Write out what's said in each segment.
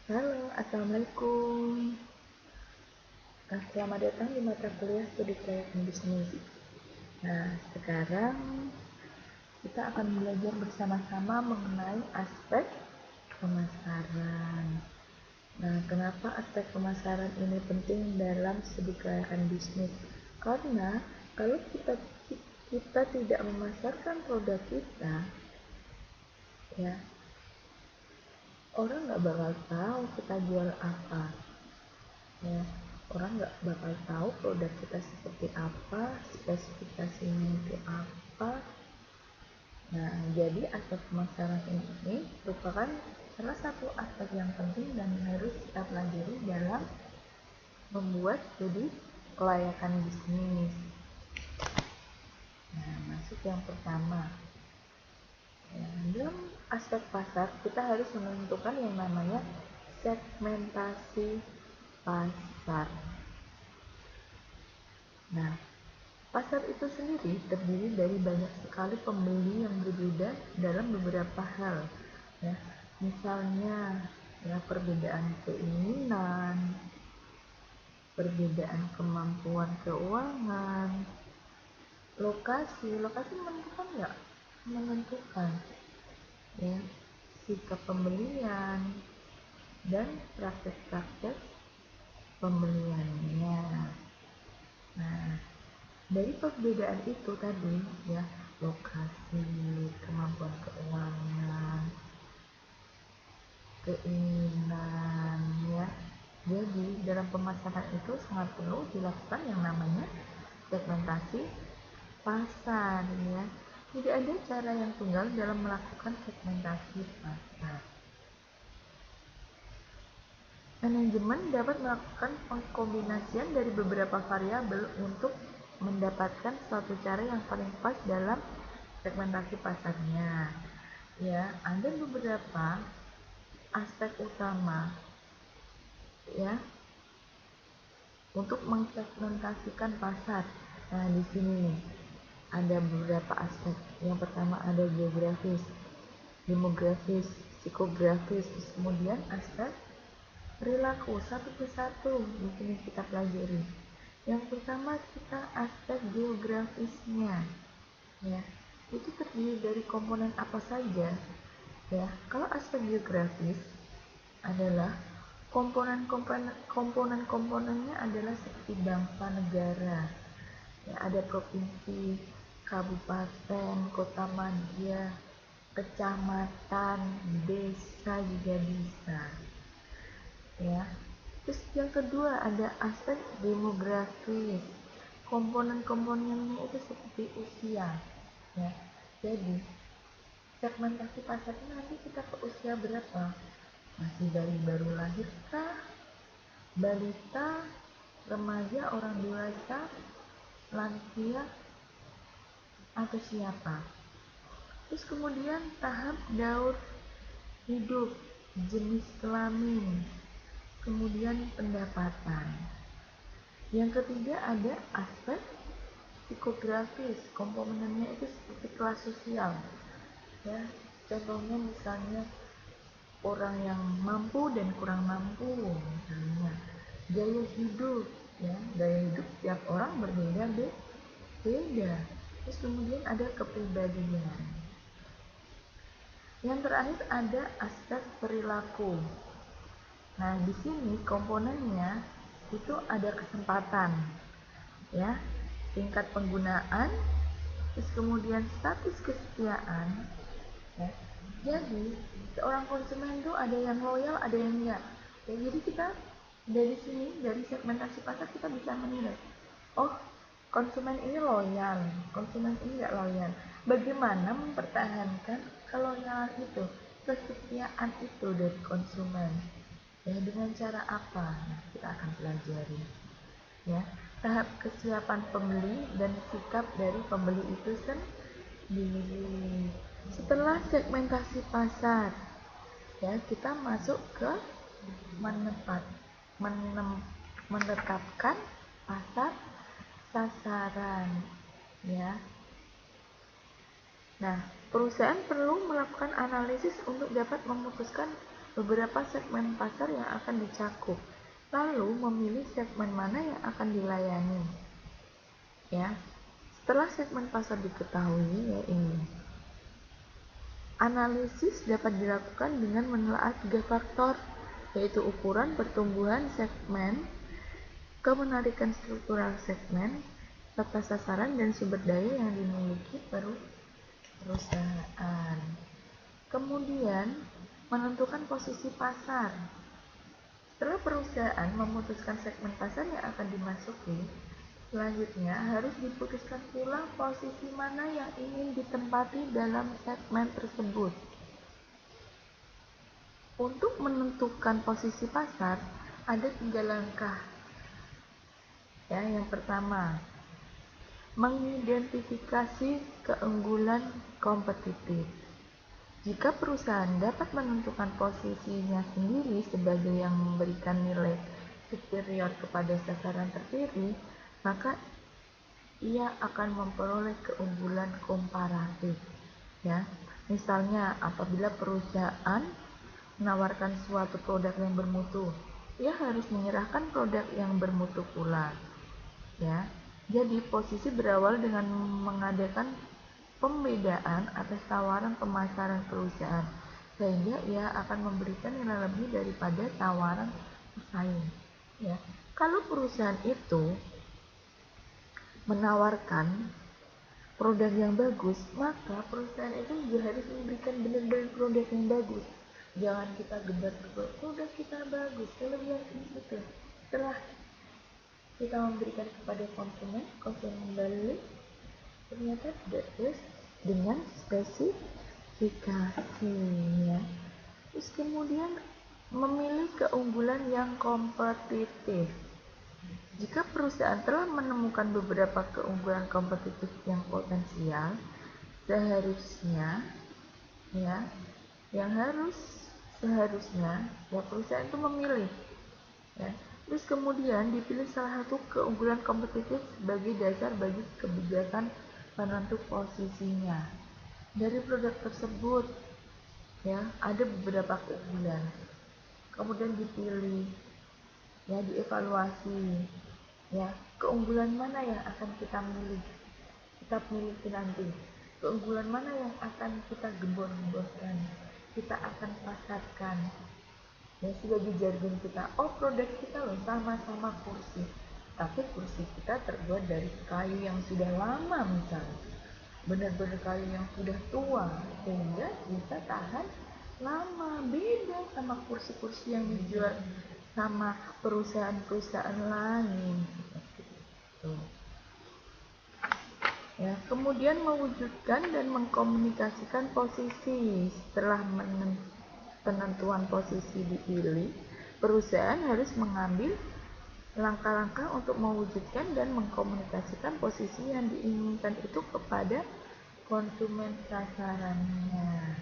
Halo, Assalamualaikum. Selamat datang di mata kuliah Studi Keuangan Bisnis. Nah, sekarang kita akan belajar bersama-sama mengenai aspek pemasaran. Nah, kenapa aspek pemasaran ini penting dalam studi kelayakan bisnis? Karena kalau kita tidak memasarkan produk kita, ya orang nggak bakal tahu kita jual apa. Ya, orang nggak bakal tahu produk kita seperti apa, spesifikasinya itu apa. Nah, jadi aspek pemasaran ini merupakan salah satu aspek yang penting dan harus kita pelajari dalam membuat studi kelayakan bisnis. Nah, masuk yang pertama. Ya, dalam aspek pasar kita harus menentukan yang namanya segmentasi pasar. Nah, pasar itu sendiri terdiri dari banyak sekali pembeli yang berbeda dalam beberapa hal. Ya, misalnya ya perbedaan keinginan, perbedaan kemampuan keuangan, lokasi menentukan nggak? Menentukan. Ya, sikap pembelian dan praktek-praktek pembeliannya. Nah, dari perbedaan itu tadi ya, lokasi, kemampuan keuangan, keinginan ya. Jadi dalam pemasaran itu sangat perlu dilakukan yang namanya segmentasi pasar ya. Tidak ada cara yang tunggal dalam melakukan segmentasi pasar. Manajemen dapat melakukan pengkombinasian dari beberapa variabel untuk mendapatkan suatu cara yang paling pas dalam segmentasi pasarnya. Ya, ada beberapa aspek utama ya untuk mensegmentasikan pasar. Nah, di sini nih ada beberapa aspek. Yang pertama ada geografis, demografis, psikografis, terus kemudian aspek perilaku satu persatu di sini kita pelajari. Yang pertama kita aspek geografisnya, ya itu terdiri dari komponen apa saja? Ya, kalau aspek geografis adalah komponennya adalah seperti bangsa negara. Ya, ada provinsi, kabupaten, kota madya, kecamatan, desa juga bisa. Ya. Terus yang kedua ada aspek demografis. Komponen-komponennya itu seperti usia. Ya. Jadi segmentasi pasarnya nanti kita ke usia berapa? Masih dari baru lahir kah? Balita, remaja, orang dewasa, lansia, atau siapa? Terus kemudian tahap daur hidup, jenis kelamin, kemudian pendapatan. Yang ketiga ada aspek psikografis, komponennya itu seperti kelas sosial. Ya, contohnya misalnya orang yang mampu dan kurang mampu, misalnya gaya hidup, ya gaya hidup setiap orang berbeda. Terus kemudian ada kepribadian. Yang terakhir ada aspek perilaku. Nah, di sini komponennya itu ada kesempatan, ya, tingkat penggunaan, terus kemudian status kesetiaan, ya. Jadi seorang konsumen itu ada yang loyal, ada yang enggak. Ya, jadi kita dari sini, dari segmentasi pasar kita bisa menilai, oh konsumen ini loyal, konsumen ini enggak loyal. Bagaimana mempertahankan keloyalan itu, kesetiaan itu dari konsumen? Ya, dengan cara apa? Nah, kita akan pelajari. Ya, tahap kesiapan pembeli dan sikap dari pembeli itu sendiri. Setelah segmentasi pasar, ya kita masuk ke menepat, menetapkan pasar sasaran. Ya, nah perusahaan perlu melakukan analisis untuk dapat memutuskan beberapa segmen pasar yang akan dicakup, lalu memilih segmen mana yang akan dilayani. Ya, setelah segmen pasar diketahui, ya ini. Analisis dapat dilakukan dengan menelaah 3 faktor, yaitu ukuran pertumbuhan segmen, kemenarikan struktural segmen, peta sasaran, dan sumber daya yang dimiliki perusahaan. Kemudian, menentukan posisi pasar. Setelah perusahaan memutuskan segmen pasar yang akan dimasuki, selanjutnya harus diputuskan pula posisi mana yang ingin ditempati dalam segmen tersebut. Untuk menentukan posisi pasar, ada 3 langkah. Ya, yang pertama, mengidentifikasi keunggulan kompetitif. Jika perusahaan dapat menentukan posisinya sendiri sebagai yang memberikan nilai superior kepada sasaran terpilih, maka ia akan memperoleh keunggulan komparatif. Ya, misalnya apabila perusahaan menawarkan suatu produk yang bermutu, ia harus menyerahkan produk yang bermutu pula. Ya, jadi posisi berawal dengan mengadakan pembedaan atas tawaran pemasaran perusahaan, sehingga ia akan memberikan nilai lebih daripada tawaran pesaing. Ya, kalau perusahaan itu menawarkan produk yang bagus, maka perusahaan itu juga harus memberikan benar-benar produk yang bagus. Jangan kita gebar-gebar produk kita bagus, kelebihan itu. Setelah kita memberikan kepada konsumen beli, ternyata tidak sesuai dengan spesifikasinya. Terus kemudian memilih keunggulan yang kompetitif. Jika perusahaan telah menemukan beberapa keunggulan kompetitif yang potensial, seharusnya perusahaan itu memilih. Ya. Terus kemudian dipilih salah satu keunggulan kompetitif sebagai dasar bagi kebijakan penentu posisinya. Dari produk tersebut, ya, ada beberapa keunggulan. Kemudian dipilih, ya, dievaluasi, ya, keunggulan mana yang akan kita miliki nanti, keunggulan mana yang akan kita gembor-gemborkan, kita akan pasarkan. Ya, sebagai jargon kita, produk kita loh sama-sama kursi, tapi kursi kita terbuat dari kayu yang sudah lama, misalnya benar-benar kayu yang sudah tua, sehingga bisa tahan lama. Beda sama kursi-kursi yang dijual sama perusahaan-perusahaan lain. Ya, kemudian mewujudkan dan mengkomunikasikan posisi. Setelah penentuan posisi dipilih, perusahaan harus mengambil langkah-langkah untuk mewujudkan dan mengkomunikasikan posisi yang diinginkan itu kepada konsumen sasarannya.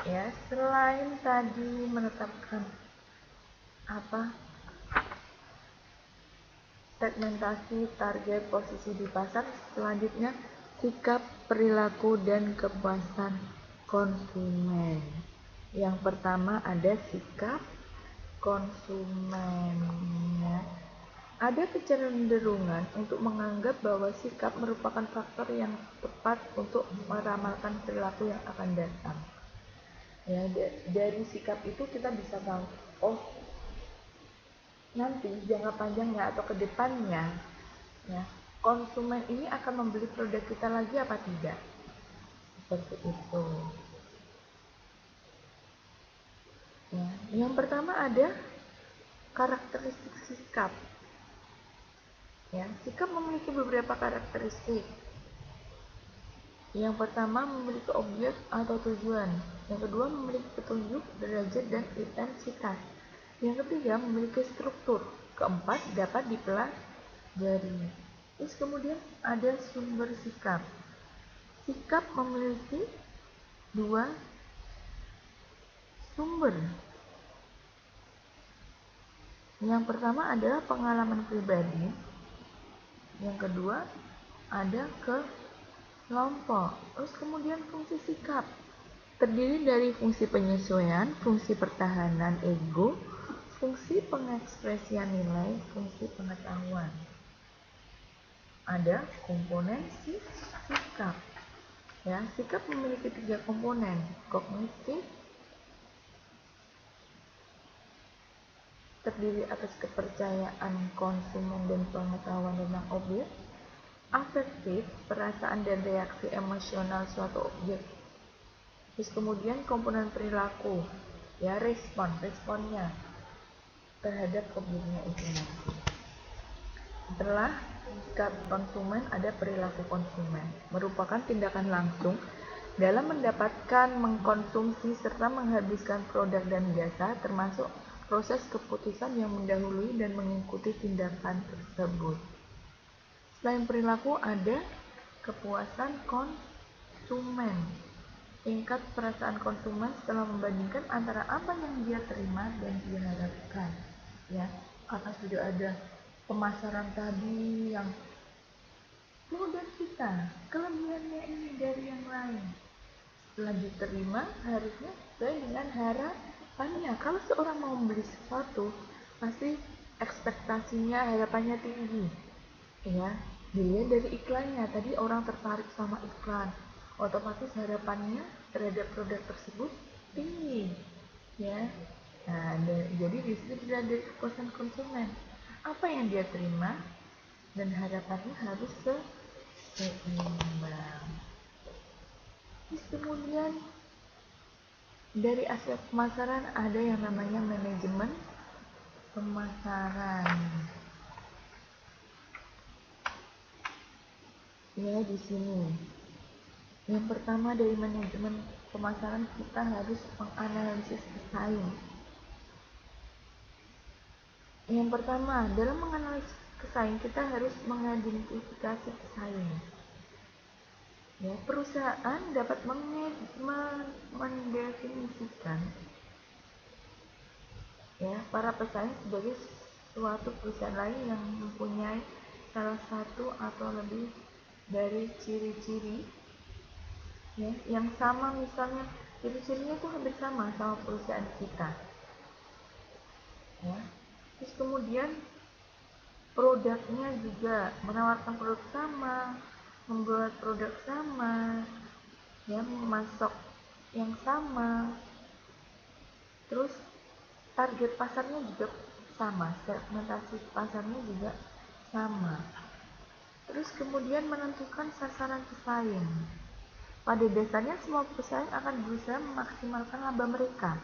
Ya, selain tadi menetapkan segmentasi target posisi di pasar, selanjutnya sikap, perilaku, dan kepuasan konsumen. Yang pertama ada sikap konsumen. Ada kecenderungan untuk menganggap bahwa sikap merupakan faktor yang tepat untuk meramalkan perilaku yang akan datang. Ya, dari sikap itu kita bisa tahu, nanti jangka panjangnya atau ke depannya, ya, konsumen ini akan membeli produk kita lagi apa tidak. Seperti itu. Ya, yang pertama ada karakteristik sikap. Ya, sikap memiliki beberapa karakteristik. Yang pertama memiliki objek atau tujuan. Yang kedua memiliki petunjuk, derajat, dan intensitas. Yang ketiga memiliki struktur. Keempat dapat dipelajari. Terus kemudian ada sumber sikap. Sikap memiliki 2 sumber. Yang pertama adalah pengalaman pribadi. Yang kedua ada kelompok. Terus kemudian fungsi sikap. terdiri dari fungsi penyesuaian, fungsi pertahanan ego, fungsi pengekspresian nilai, fungsi pengetahuan. Ada komponen sikap. Ya, sikap memiliki 3 komponen: kognitif, terdiri atas kepercayaan konsumen dan pengetahuan tentang objek; afektif, perasaan dan reaksi emosional suatu objek. Terus kemudian komponen perilaku, ya, responnya terhadap objeknya itu nanti. Setelah sikap konsumen, ada perilaku konsumen, merupakan tindakan langsung dalam mendapatkan, mengkonsumsi, serta menghabiskan produk dan jasa, termasuk proses keputusan yang mendahului dan mengikuti tindakan tersebut. Selain perilaku, ada kepuasan konsumen, tingkat perasaan konsumen setelah membandingkan antara apa yang dia terima dan dia harapkan. Ya, karena sudah ada pemasaran tadi yang produk kita kelebihannya ini dari yang lain, setelah diterima harusnya sesuai dengan harapannya. Kalau seorang mau membeli sesuatu, pasti ekspektasinya, harapannya tinggi, ya. Dilihat dari iklannya, tadi orang tertarik sama iklan, otomatis harapannya terhadap produk tersebut tinggi, ya. Nah, jadi di situ tidak ada kepuasan konsumen. Apa yang dia terima dan harapannya harus seimbang. Terus kemudian dari aspek pemasaran ada yang namanya manajemen pemasaran. Ya, di sini. Yang pertama, dari manajemen pemasaran kita harus menganalisis pesaing. Yang pertama, dalam menganalisis pesaing kita harus mengidentifikasi pesaing. Ya, perusahaan dapat mendefinisikan, ya, para pesaing sebagai suatu perusahaan lain yang mempunyai salah satu atau lebih dari ciri-ciri, ya, yang sama. Misalnya ciri-cirinya itu hampir sama perusahaan kita, ya. Terus kemudian produknya juga menawarkan produk sama, membuat produk sama, ya, memasok yang sama. Terus target pasarnya juga sama, segmentasi pasarnya juga sama. Terus kemudian menentukan sasaran pesaing. Pada dasarnya semua pesaing akan berusaha memaksimalkan laba mereka,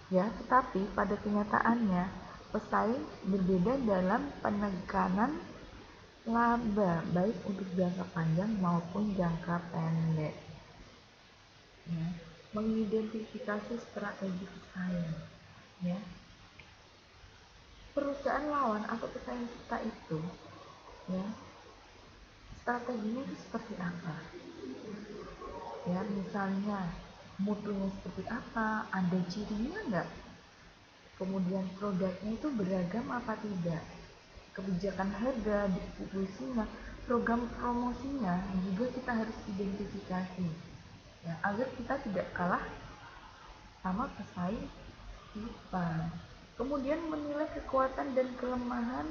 ya, tetapi pada kenyataannya pesaing berbeda dalam penekanan laba, baik untuk jangka panjang maupun jangka pendek. Ya, mengidentifikasi strategi pesaing, ya. Perusahaan lawan atau pesaing kita itu, ya, strateginya itu seperti apa? Ya, misalnya mutunya seperti apa, ada cirinya enggak? Kemudian produknya itu beragam apa tidak? Kebijakan harga, distribusinya, program promosinya juga kita harus identifikasi, ya, agar kita tidak kalah sama pesaing kita. Kemudian menilai kekuatan dan kelemahan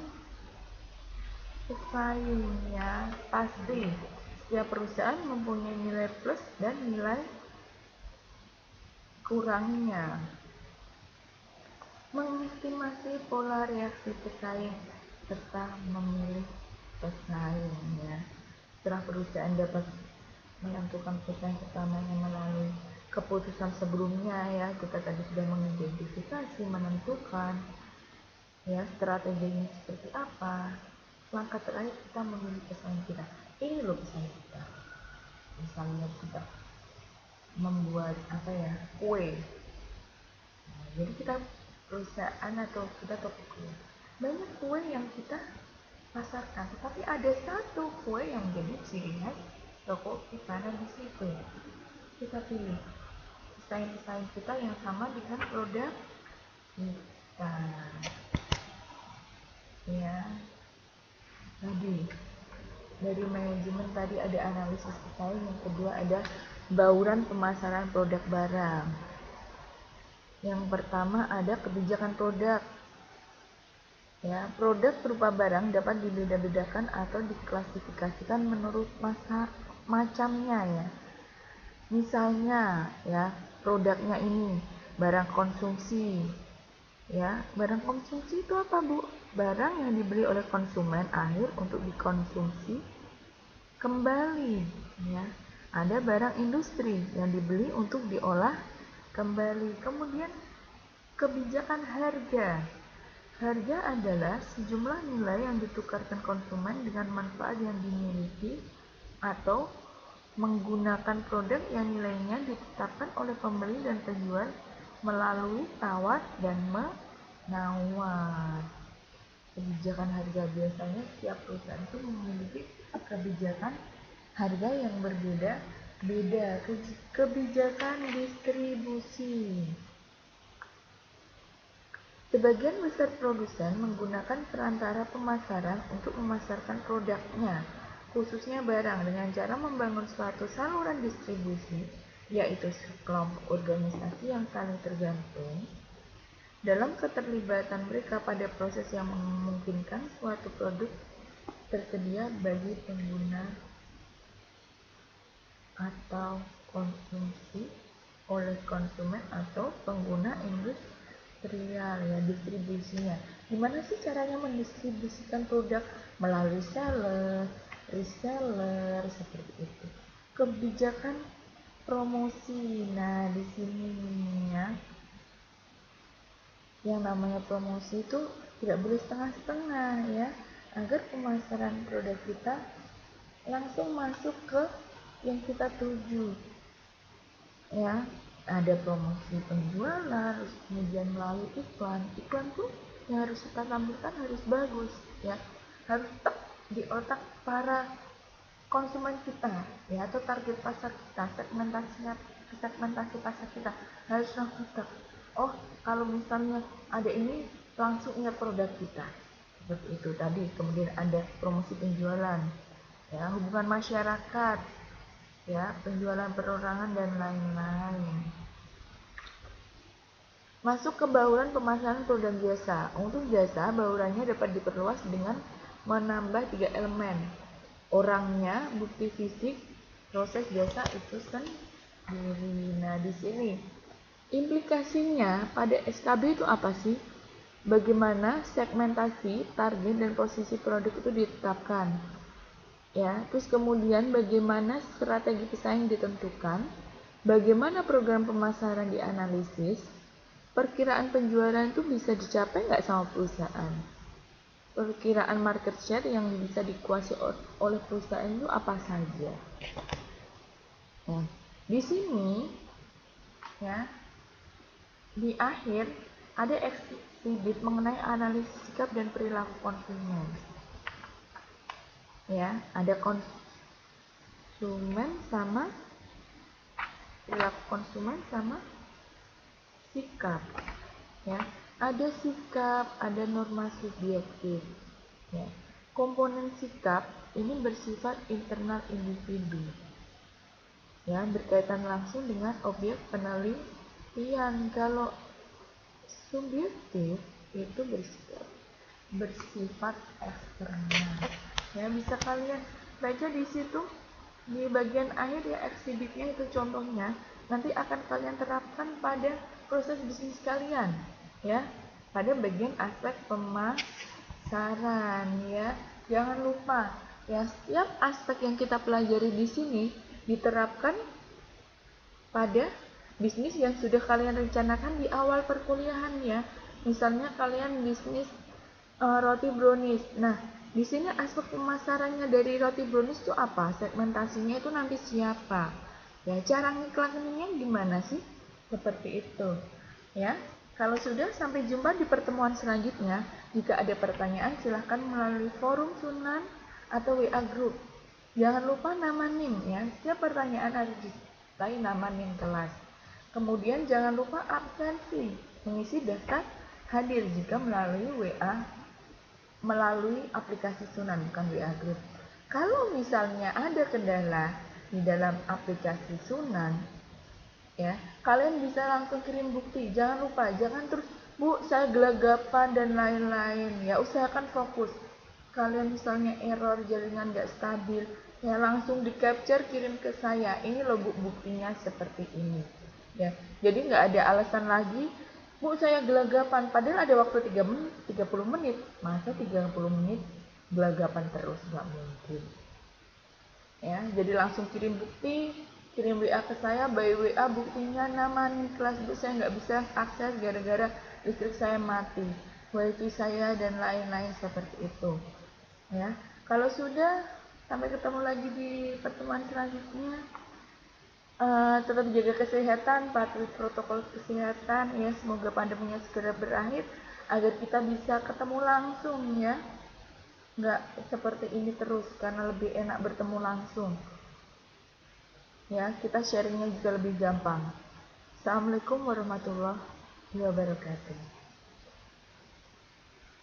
pesaingnya. Pasti setiap perusahaan mempunyai nilai plus dan nilai kurangnya. Mengestimasi pola reaksi pesaing serta memilih pesaing, ya. Setelah perusahaan dapat menentukan pesaing utamanya melalui keputusan sebelumnya, ya, kita tadi sudah mengidentifikasi, menentukan, ya, strateginya seperti apa. Langkah terakhir kita memilih pesaing kita. Ini loh pesaing kita. Misalnya kita membuat kue. Nah, jadi kita perusahaan atau kita toko kue, banyak kue yang kita pasarkan, tetapi ada satu kue yang jadi ciri khas toko kita. Nah, di situ kita pilih pesaing-pesaing kita yang sama dengan produk kita, ya. Tadi dari manajemen tadi ada analisis pesaing, yang kedua ada bauran pemasaran produk barang. Yang pertama ada kebijakan produk. Ya, produk berupa barang dapat dibeda-bedakan atau diklasifikasikan menurut macamnya ya. Misalnya ya, produknya ini barang konsumsi. Ya, barang konsumsi itu apa, Bu? Barang yang dibeli oleh konsumen akhir untuk dikonsumsi kembali, ya. Ada barang industri yang dibeli untuk diolah kembali. Kemudian kebijakan harga. Harga adalah sejumlah nilai yang ditukarkan konsumen dengan manfaat yang dimiliki atau menggunakan produk yang nilainya ditetapkan oleh pembeli dan penjual melalui tawar dan menawar. Kebijakan harga biasanya setiap perusahaan itu memiliki kebijakan harga yang berbeda-beda. Kebijakan distribusi. Sebagian besar produsen menggunakan perantara pemasaran untuk memasarkan produknya, khususnya barang, dengan cara membangun suatu saluran distribusi, yaitu sekelompok organisasi yang saling tergantung. Dalam keterlibatan mereka pada proses yang memungkinkan suatu produk tersedia bagi pengguna atau konsumsi oleh konsumen atau pengguna industrial, ya, distribusinya. Gimana sih caranya mendistribusikan produk? Melalui seller, reseller, seperti itu. Kebijakan promosi. Nah, di sini ya, yang namanya promosi itu tidak boleh setengah-setengah ya, agar pemasaran produk kita langsung masuk ke yang kita tuju. Ya, ada promosi penjualan, kemudian melalui iklan. Iklan tuh yang harus kita tampilkan harus bagus ya, harus di otak para konsumen kita ya, atau target pasar kita, segmentasi pasar kita harus langsung oh, kalau misalnya ada ini langsung ingat produk kita, seperti itu tadi. Kemudian ada promosi penjualan ya, hubungan masyarakat ya, penjualan perorangan dan lain-lain. Masuk ke bauran pemasaran produk jasa. Untuk jasa, baurannya dapat diperluas dengan menambah 3 elemen: orangnya, bukti fisik, proses jasa itu sendiri. Nah, di sini implikasinya pada SKB itu apa sih? Bagaimana segmentasi, target, dan posisi produk itu ditetapkan. Ya, terus kemudian bagaimana strategi pesaing ditentukan, bagaimana program pemasaran dianalisis, perkiraan penjualan itu bisa dicapai nggak sama perusahaan, perkiraan market share yang bisa dikuasai oleh perusahaan itu apa saja. Nah, di sini ya, di akhir ada ekshibit mengenai analisis sikap dan perilaku konsumen. Ya, ada konsumen sama perilaku konsumen sama sikap. Ya, ada sikap, ada norma subjektif. Ya, komponen sikap ini bersifat internal individu. Ya, berkaitan langsung dengan objek penelitian. Kalau subjektif itu bersifat eksternal. Ya, bisa kalian baca di situ di bagian akhir ya, ekshibitnya itu contohnya. Nanti akan kalian terapkan pada proses bisnis kalian ya, pada bagian aspek pemasaran ya. Jangan lupa ya, setiap aspek yang kita pelajari di sini diterapkan pada bisnis yang sudah kalian rencanakan di awal perkuliahan ya. Misalnya kalian bisnis roti brownies. Nah, di sini aspek pemasarannya dari roti brownies itu apa? Segmentasinya itu nanti siapa? Ya, cara ngiklaninnya gimana sih? Seperti itu. Ya, kalau sudah, sampai jumpa di pertemuan selanjutnya. Jika ada pertanyaan silahkan melalui forum Sunan atau WA Group. Jangan lupa nama NIM ya. Setiap pertanyaan harus disertai nama NIM kelas. Kemudian jangan lupa absensi, mengisi daftar hadir jika melalui WA, melalui aplikasi Sunan, bukan WA Group. Kalau misalnya ada kendala di dalam aplikasi Sunan, ya kalian bisa langsung kirim bukti. Jangan lupa, jangan terus Bu saya gelagapan dan lain-lain, ya usahakan fokus. Kalian misalnya error jaringan nggak stabil, ya langsung di capture kirim ke saya, ini loh Bu buktinya seperti ini, ya jadi nggak ada alasan lagi Bu saya gelagapan, padahal ada waktu 30 menit, masa 30 menit gelagapan terus, nggak mungkin, ya jadi langsung kirim bukti, kirim WA ke saya by WA buktinya nama nih kelas Bu saya nggak bisa akses gara-gara listrik saya mati, wifi saya dan lain-lain seperti itu, ya kalau sudah, sampai ketemu lagi di pertemuan selanjutnya. Tetap jaga kesehatan, patuhi protokol kesehatan, ya semoga pandeminya segera berakhir agar kita bisa ketemu langsung, ya nggak seperti ini terus karena lebih enak bertemu langsung, ya kita sharingnya juga lebih gampang. Assalamualaikum warahmatullahi wabarakatuh.